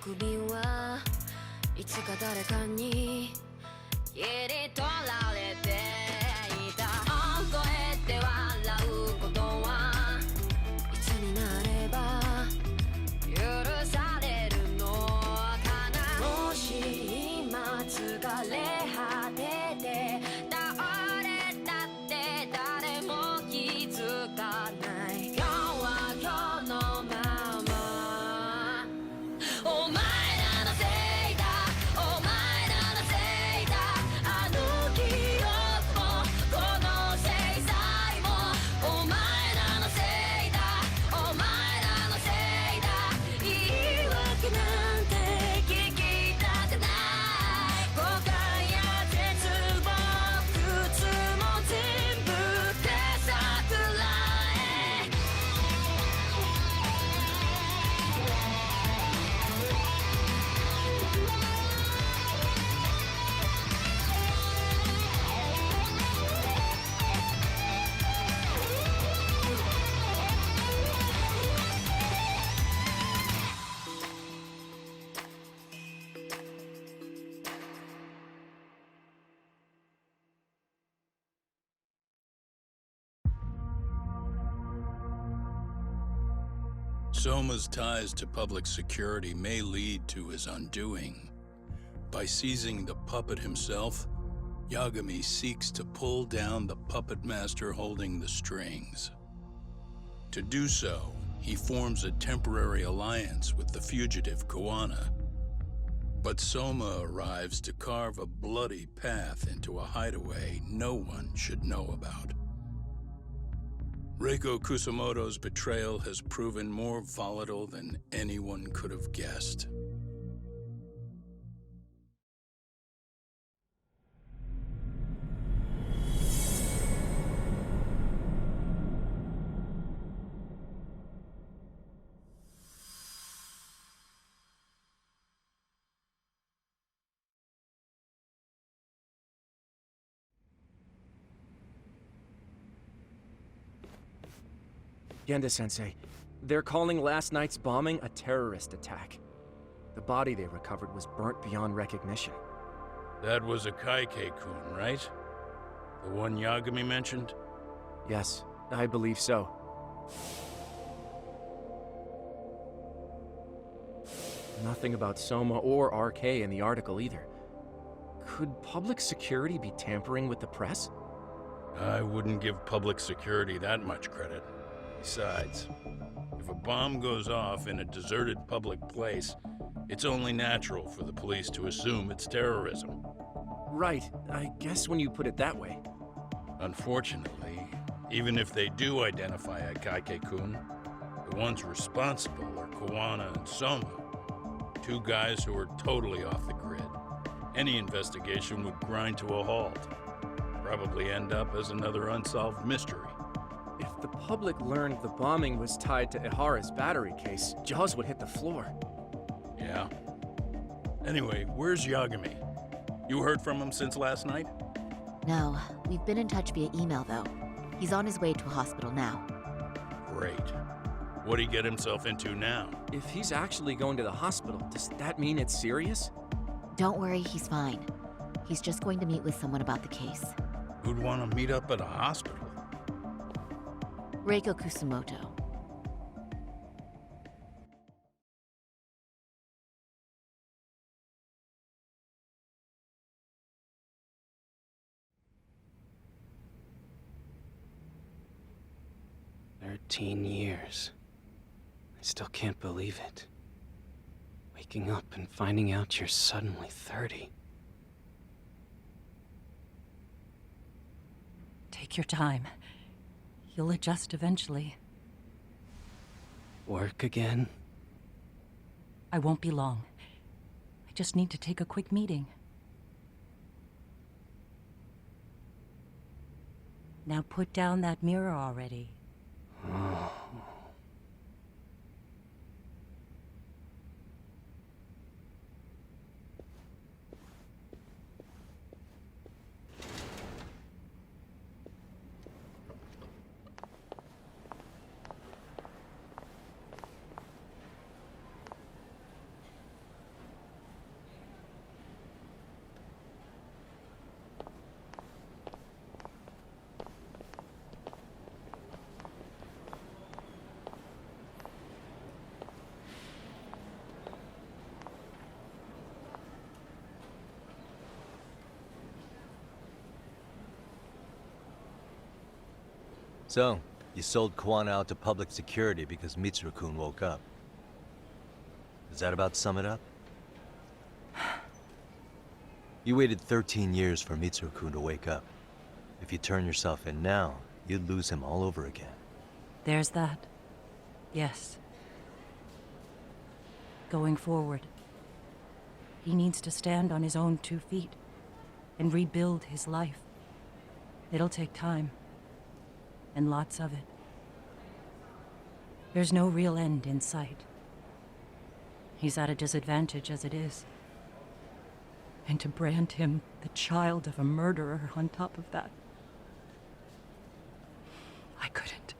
首はいつか誰かに切り取られていた覚えて笑うことはいつになれば許されるのかなもし今疲れ果てて倒れたって誰も気づかない今日は今日のままお前らのせいだお前らのせいだあの記憶もこの制裁もお前らのせいだお前らのせいだ言い訳なんて聞きたくない誤解や絶望苦痛も全部手さくらえSoma's ties to public security may lead to his undoing. By seizing the puppet himself, Yagami seeks to pull down the puppet master holding the strings. To do so, he forms a temporary alliance with the fugitive Koana. But Soma arrives to carve a bloody path into a hideaway no one should know about. Reiko Kusamoto's betrayal has proven more volatile than anyone could have guessed. Genda-sensei, they're calling last night's bombing a terrorist attack. The body they recovered was burnt beyond recognition. That was a Kaike-kun, right? The one Yagami mentioned? Yes, I believe so. Nothing about Soma or RK in the article either. Could public security be tampering with the press? I wouldn't give public security that much credit. Besides, if a bomb goes off in a deserted public place, it's only natural for the police to assume it's terrorism. Right, I guess when you put it that way. Unfortunately, even if they do identify a Kaike-kun, the ones responsible are Koana and Soma, two guys who are totally off the grid. Any investigation would grind to a halt, probably end up as another unsolved mystery. If the public learned the bombing was tied to Ihara's battery case, jaws would hit the floor. Yeah. Anyway, where's Yagami? You heard from him since last night? No, we've been in touch via email though. He's on his way to a hospital now. Great. What'd he get himself into now? If he's actually going to the hospital, does that mean it's serious? Don't worry, he's fine. He's just going to meet with someone about the case. Who'd want to meet up at a hospital? Reiko Kusumoto. "13 years. I still can't believe it. Waking up and finding out you're suddenly 30. Take your time. You'll adjust eventually. Work again? I won't be long. I just need to take a quick meeting. Now put down that mirror already. Oh. So, you sold Kwana out to public security because Mitsuru-kun woke up. Does that about sum it up? You waited 13 years for Mitsuru-kun to wake up. If you turn yourself in now, you'd lose him all over again. There's that. Yes. Going forward, he needs to stand on his own 2 feet and rebuild his life. It'll take time, and lots of it. There's no real end in sight. He's at a disadvantage as it is. And to brand him the child of a murderer on top of that, I couldn't.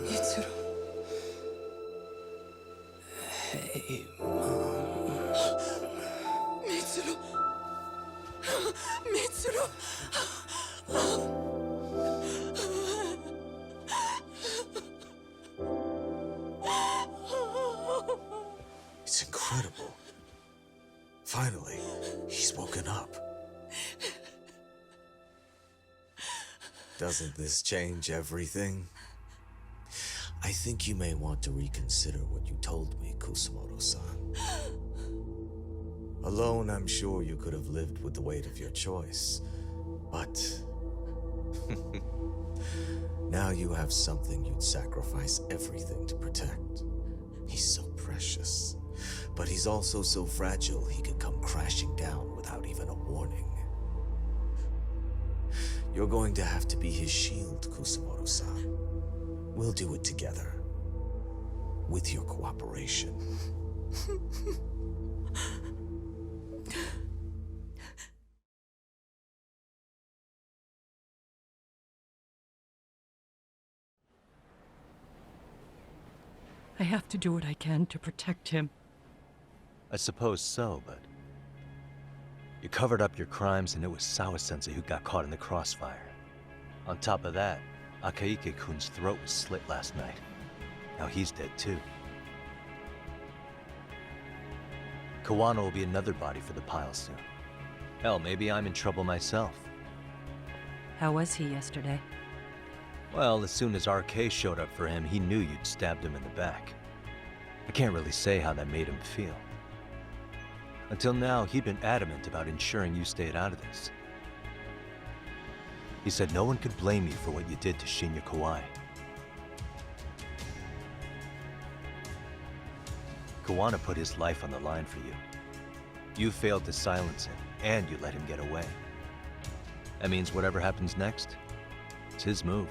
Mitsuru. Hey, Mom. Mitsuru. Mitsuru. It's incredible. Finally, he's woken up. Doesn't this change everything? I think you may want to reconsider what you told me, Kusumoto-san. Alone, I'm sure you could have lived with the weight of your choice, but now you have something you'd sacrifice everything to protect. He's so precious, but he's also so fragile he could come crashing down without even a warning. You're going to have to be his shield, Kusumoto-san. We'll do it together. With your cooperation. I have to do what I can to protect him. I suppose so, but... You covered up your crimes and it was Sawa-sensei who got caught in the crossfire. On top of that, Akaike-kun's throat was slit last night. Now he's dead too. Kawano will be another body for the pile soon. Hell, maybe I'm in trouble myself. How was he yesterday? Well, as soon as RK showed up for him, he knew you'd stabbed him in the back. I can't really say how that made him feel. Until now, he'd been adamant about ensuring you stayed out of this. He said no one could blame you for what you did to Shinya Kawai. Kawana put his life on the line for you. You failed to silence him, and you let him get away. That means whatever happens next, it's his move.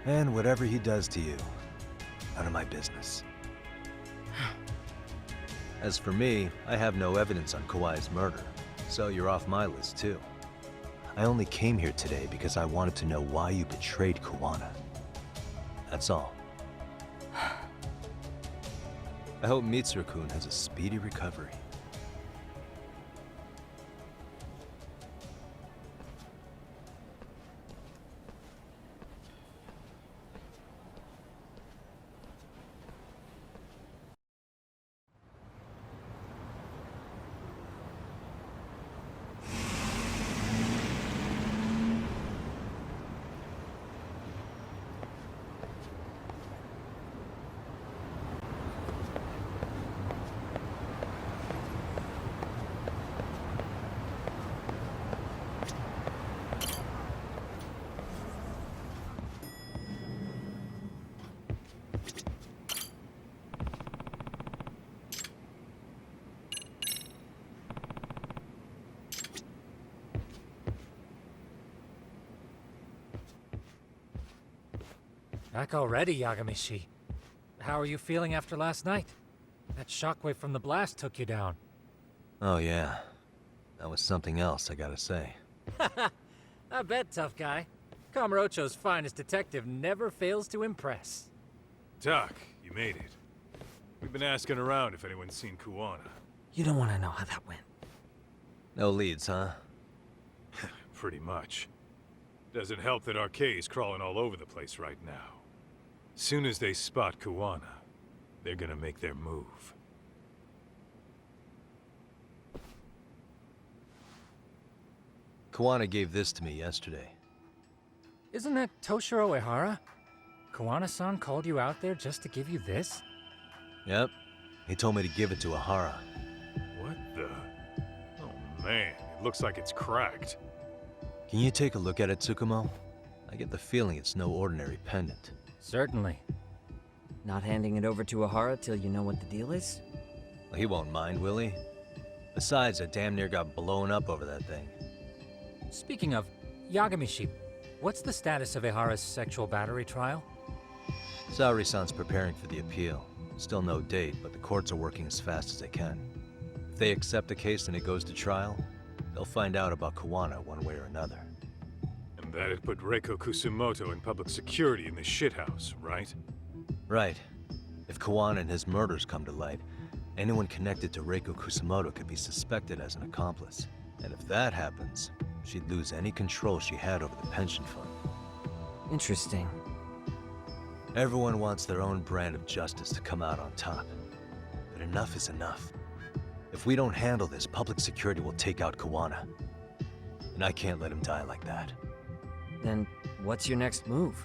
And whatever he does to you, none of my business. As for me, I have no evidence on Kawai's murder, so you're off my list too. I only came here today because I wanted to know why you betrayed Kawana. That's all. I hope Mitsuru-kun has a speedy recovery. Back already, Yagamishi. How are you feeling after last night? That shockwave from the blast took you down. Oh yeah, that was something else, I gotta say. I bet, tough guy. Kamurocho's finest detective never fails to impress. Doc, you made it. We've been asking around if anyone's seen Kuwana. You don't want to know how that went. No leads, huh? Pretty much. Doesn't help that Arcay's crawling all over the place right now. Soon as they spot Kuwana, they're gonna make their move. Kuwana gave this to me yesterday. Isn't that Toshiro Ehara? Kawana-san called you out there just to give you this? Yep. He told me to give it to Ehara. What the? Oh man, it looks like it's cracked. Can you take a look at it, Tsukumo? I get the feeling it's no ordinary pendant. Certainly. Not handing it over to Ehara till you know what the deal is? Well, he won't mind, will he? Besides, I damn near got blown up over that thing. Speaking of, Yagami-shi, what's the status of Ehara's sexual battery trial? Saori-san's preparing for the appeal. Still no date, but the courts are working as fast as they can. If they accept the case and it goes to trial, they'll find out about Kuwana one way or another. And that'd put Reiko Kusumoto in public security in the shithouse, right? Right. If Kuwana and his murders come to light, anyone connected to Reiko Kusumoto could be suspected as an accomplice. And if that happens, she'd lose any control she had over the pension fund. Interesting. Everyone wants their own brand of justice to come out on top. But enough is enough. If we don't handle this, public security will take out Kuwana. And I can't let him die like that. Then what's your next move?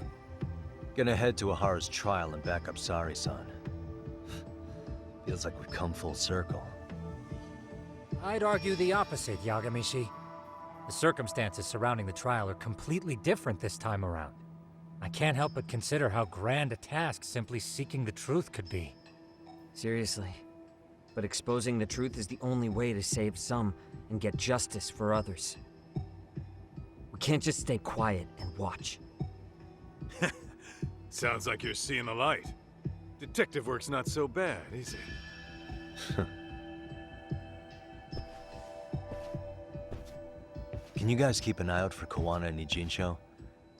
Gonna head to Ehara's trial and back up Saori-san. Feels like we've come full circle. I'd argue the opposite, Yagami-shi. The circumstances surrounding the trial are completely different this time around. I can't help but consider how grand a task simply seeking the truth could be. Seriously. But exposing the truth is the only way to save some and get justice for others. We can't just stay quiet and watch. Sounds like you're seeing the light. Detective work's not so bad, is it? Can you guys keep an eye out for Kuwana and Nijincho?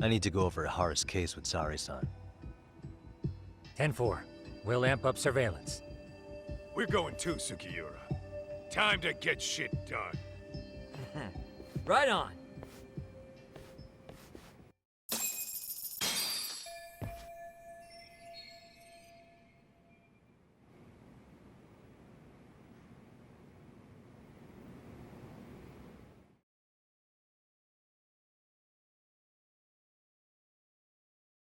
I need to go over Ehara's case with Saori-san. 10-4. We'll amp up surveillance. We're going too, Sukiura. Time to get shit done. Right on.